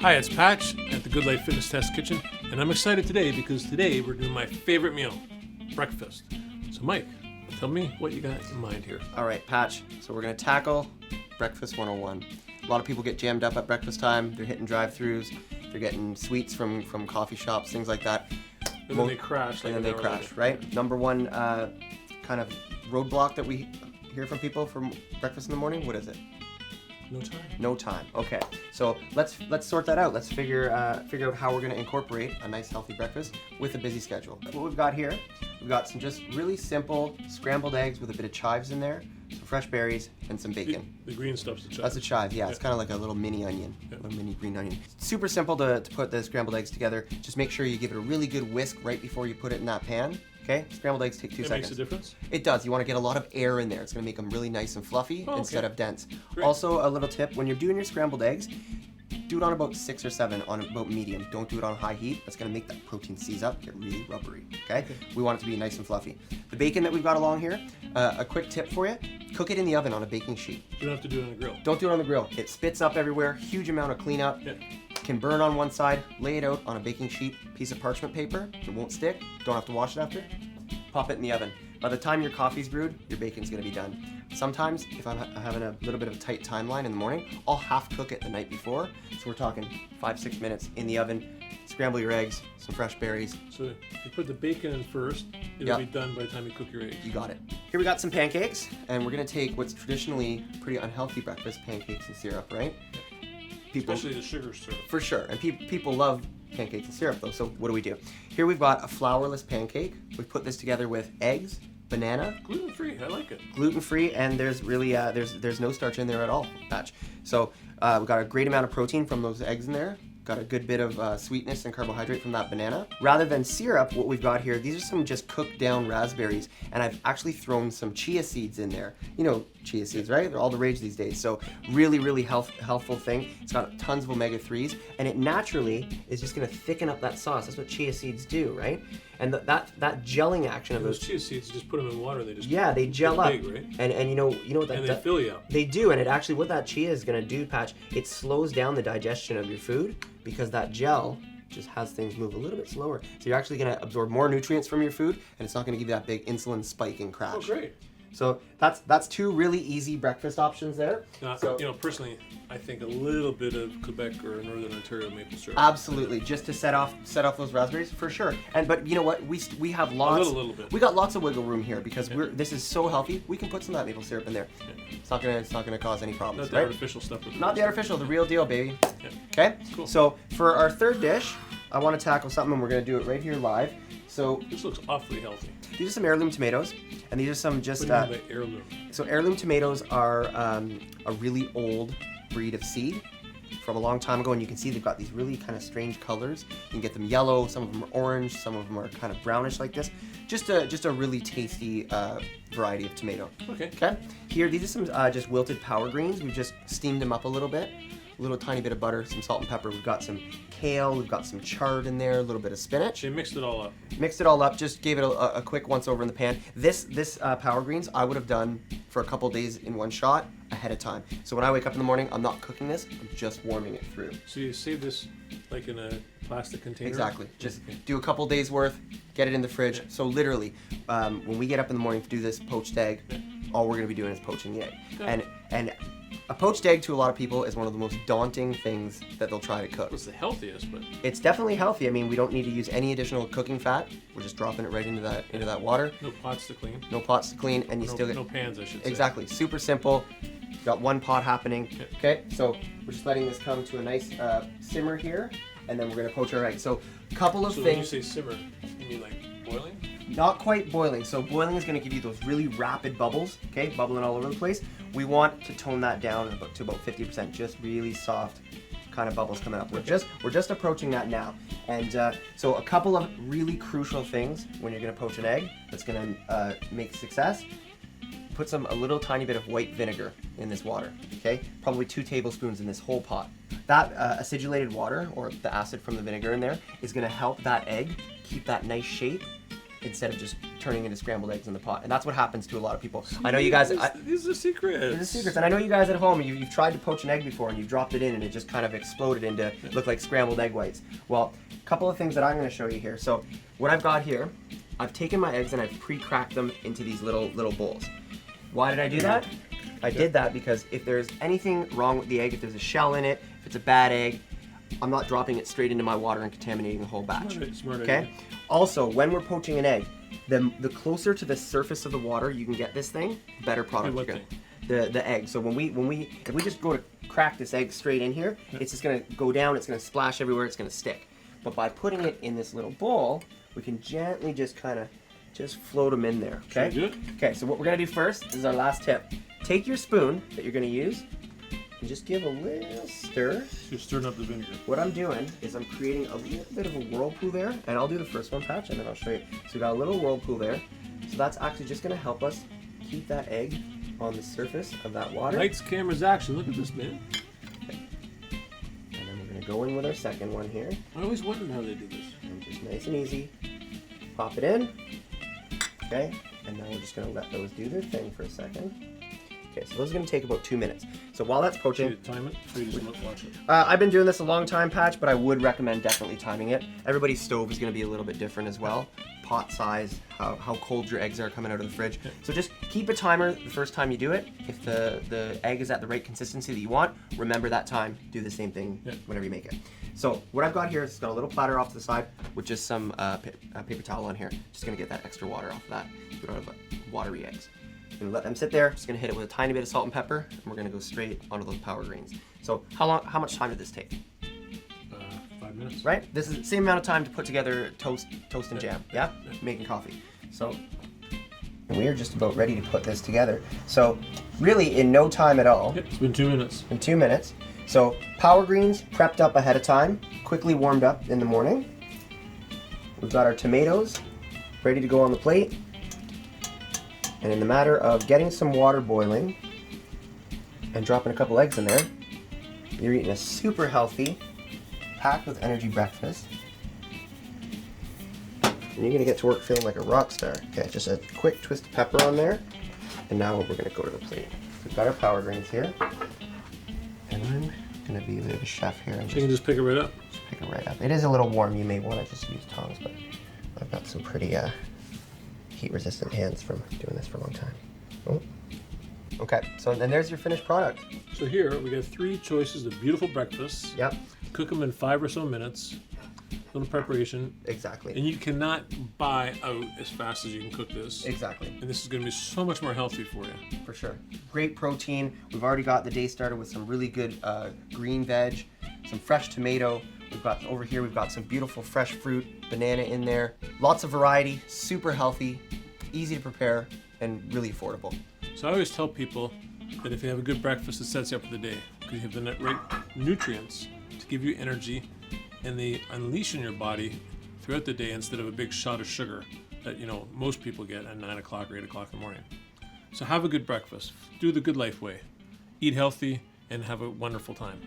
Hi, it's Patch at the GoodLife Fitness Test Kitchen, and I'm excited today because today we're doing my favorite meal, breakfast. So Mike, tell me what you got in mind here. All right, Patch. So we're going to tackle breakfast 101. A lot of people get jammed up at breakfast time. They're hitting drive-thrus. They're getting sweets from coffee shops, things like that. And then they crash. And then they crash, right? Number one kind of roadblock that we hear from people for breakfast in the morning, what is it? No time. No time. Okay. So let's sort that out. Let's figure out how we're going to incorporate a nice healthy breakfast with a busy schedule. What we've got here, we've got some just really simple scrambled eggs with a bit of chives in there, some fresh berries, and some bacon. The green stuff's the chives. That's a chive, yeah. It's kind of like a little mini onion, a little mini green onion. Super simple to put the scrambled eggs together. Just make sure you give it a really good whisk right before you put it in that pan. Okay, scrambled eggs take 2 seconds. Makes a difference? It does. You want to get a lot of air in there. It's going to make them really nice and fluffy instead of dense. Great. Also, a little tip, when you're doing your scrambled eggs, do it on about 6 or 7 on about medium. Don't do it on high heat. That's going to make that protein seize up, get really rubbery, okay? We want it to be nice and fluffy. The bacon that we've got along here, a quick tip for you, cook it in the oven on a baking sheet. You don't have to do it on the grill. Don't do it on the grill. It spits up everywhere, huge amount of cleanup. Yeah. Can burn on one side, lay it out on a baking sheet, piece of parchment paper, it won't stick, don't have to wash it after. Pop it in the oven. By the time your coffee's brewed, your bacon's gonna be done. Sometimes, if I'm having a little bit of a tight timeline in the morning, I'll half cook it the night before. So we're talking 5-6 minutes in the oven, scramble your eggs, some fresh berries. So if you put the bacon in first, it'll be done by the time you cook your eggs. You got it. Here we got some pancakes, and we're gonna take what's traditionally pretty unhealthy breakfast, pancakes and syrup, right? Especially the sugar syrup. For sure, and people love pancakes and syrup though, so what do? Here we've got a flourless pancake. We put this together with eggs, banana. Gluten-free, I like it. Gluten-free, and there's really, there's no starch in there at all, Patch. So we've got a great amount of protein from those eggs in there. Got a good bit of sweetness and carbohydrate from that banana. Rather than syrup, what we've got here, these are some just cooked down raspberries, and I've actually thrown some chia seeds in there. You know chia seeds, right? They're all the rage these days. So really, really healthful thing. It's got tons of omega-3s, and it naturally is just gonna thicken up that sauce. That's what chia seeds do, right? And that gelling action of those chia seeds, you just put them in water, they just they gel up, big, right? And you know what that and they fill you up. They do, and it actually what that chia is gonna do, Patch, it slows down the digestion of your food because that gel just has things move a little bit slower. So you're actually gonna absorb more nutrients from your food, and it's not gonna give you that big insulin spike and crash. Oh, great. So that's 2 really easy breakfast options there. Personally, I think a little bit of Quebec or Northern Ontario maple syrup. Absolutely, just to set off those raspberries for sure. But you know what? We have lots. A little bit. We got lots of wiggle room here because this is so healthy. We can put some of that maple syrup in there. Yeah. It's not gonna cause any problems. Not the artificial stuff. Not the artificial, the real deal, baby. Yeah. Okay. Cool. So for our third dish, I want to tackle something, and we're gonna do it right here live. So this looks awfully healthy. These are some heirloom tomatoes, and these are some just. What do you mean by heirloom? So heirloom tomatoes are a really old breed of seed from a long time ago, and you can see they've got these really kind of strange colors. You can get them yellow, some of them are orange, some of them are kind of brownish like this. Just a really tasty variety of tomato. Okay. Here, these are some just wilted power greens. We've just steamed them up a little bit. A little tiny bit of butter, some salt and pepper. We've got some kale, we've got some chard in there, a little bit of spinach. They mixed it all up. Mixed it all up, just gave it a quick once over in the pan. This power greens I would have done for a couple days in one shot ahead of time. So when I wake up in the morning, I'm not cooking this, I'm just warming it through. So you save this like in a plastic container? Exactly. Just do a couple days worth, get it in the fridge. So literally, when we get up in the morning to do this poached egg, all we're gonna be doing is poaching the egg. And a poached egg to a lot of people is one of the most daunting things that they'll try to cook. It's the healthiest, but it's definitely healthy. I mean, we don't need to use any additional cooking fat. We're just dropping it right into that water. No pots to clean. No pots to clean, and you still get no pans, I should say. Exactly. Super simple. Got one pot happening. Okay, so we're just letting this come to a nice simmer here, and then we're gonna poach our egg. So a couple of things. When you say simmer, you mean like boiling? Not quite boiling. So boiling is going to give you those really rapid bubbles, okay, bubbling all over the place. We want to tone that down to about 50%, just really soft kind of bubbles coming up. We're just approaching that now. And so a couple of really crucial things when you're going to poach an egg that's going to make success. Put a little tiny bit of white vinegar in this water, okay? Probably 2 tablespoons in this whole pot. That acidulated water, or the acid from the vinegar in there, is going to help that egg keep that nice shape instead of just turning turning into scrambled eggs in the pot. And that's what happens to a lot of people. I know you guys... These are secrets. These are secrets. And I know you guys at home, you've tried to poach an egg before and you've dropped it in and it just kind of exploded into look like scrambled egg whites. Well, a couple of things that I'm going to show you here. So what I've got here, I've taken my eggs and I've pre-cracked them into these little bowls. Why did I do that? I did that because if there's anything wrong with the egg, if there's a shell in it, if it's a bad egg, I'm not dropping it straight into my water and contaminating the whole batch. Smart okay? idea. Also, when we're poaching an egg, the closer to the surface of the water you can get this thing, better product you're gonna. The egg. So if we just go to crack this egg straight in here, it's just gonna go down, it's gonna splash everywhere, it's gonna stick. But by putting it in this little bowl, we can gently just kind of float them in there, okay? Should we do it? Okay, so what we're gonna do first, this is our last tip. Take your spoon that you're gonna use and just give a little stir. You're stirring up the vinegar. What I'm doing is I'm creating a little bit of a whirlpool there, and I'll do the first one, Patch, and then I'll show you. So we got a little whirlpool there. So that's actually just gonna help us keep that egg on the surface of that water. Lights, cameras, action. Look at this, man. Okay. And then we're gonna go in with our second one here. I always wondered how they do this. And just nice and easy. Pop it in. Okay, and now we're just gonna let those do their thing for a second. Okay, so those are gonna take about 2 minutes. So while that's poaching, Should you time it? Or you just watch it? I've been doing this a long time, Patch, but I would recommend definitely timing it. Everybody's stove is gonna be a little bit different as well. Pot size, how cold your eggs are coming out of the fridge. So just keep a timer the first time you do it. If the egg is at the right consistency that you want, remember that time. Do the same thing whenever you make it. So what I've got here is got a little platter off to the side with just some paper towel on here. Just gonna get that extra water off of that. We don't have watery eggs. I'm gonna let them sit there. Just gonna hit it with a tiny bit of salt and pepper, and we're gonna go straight onto those power greens. So how much time did this take? 5 minutes. Right? This is the same amount of time to put together toast and jam. Yeah? Making coffee. So we are just about ready to put this together. So really in no time at all. Yep, it's been 2 minutes. In 2 minutes. So power greens prepped up ahead of time, quickly warmed up in the morning. We've got our tomatoes ready to go on the plate. And in the matter of getting some water boiling and dropping a couple eggs in there, you're eating a super healthy, packed with energy breakfast. And you're gonna get to work feeling like a rock star. Okay, just a quick twist of pepper on there. And now we're gonna go to the plate. We've got our power greens here. And I'm gonna be a bit of a chef here. And So you can just pick it right up. pick it right up. It is a little warm. You may want to just use tongs, but I've got some pretty heat-resistant hands from doing this for a long time. Oh. Okay, so then there's your finished product. So here we got 3 choices of beautiful breakfasts. Yep. Cook them in 5 or so minutes. Little preparation. Exactly. And you cannot buy out as fast as you can cook this. Exactly. And this is going to be so much more healthy for you. For sure. Great protein. We've already got the day started with some really good green veg, some fresh tomato. We've got over here, we've got some beautiful fresh fruit, banana in there. Lots of variety, super healthy, easy to prepare, and really affordable. So I always tell people that if you have a good breakfast, it sets you up for the day because you have the right nutrients to give you energy, and they unleash in your body throughout the day instead of a big shot of sugar that most people get at 9 o'clock or 8 o'clock in the morning. So have a good breakfast. Do the GoodLife way. Eat healthy and have a wonderful time.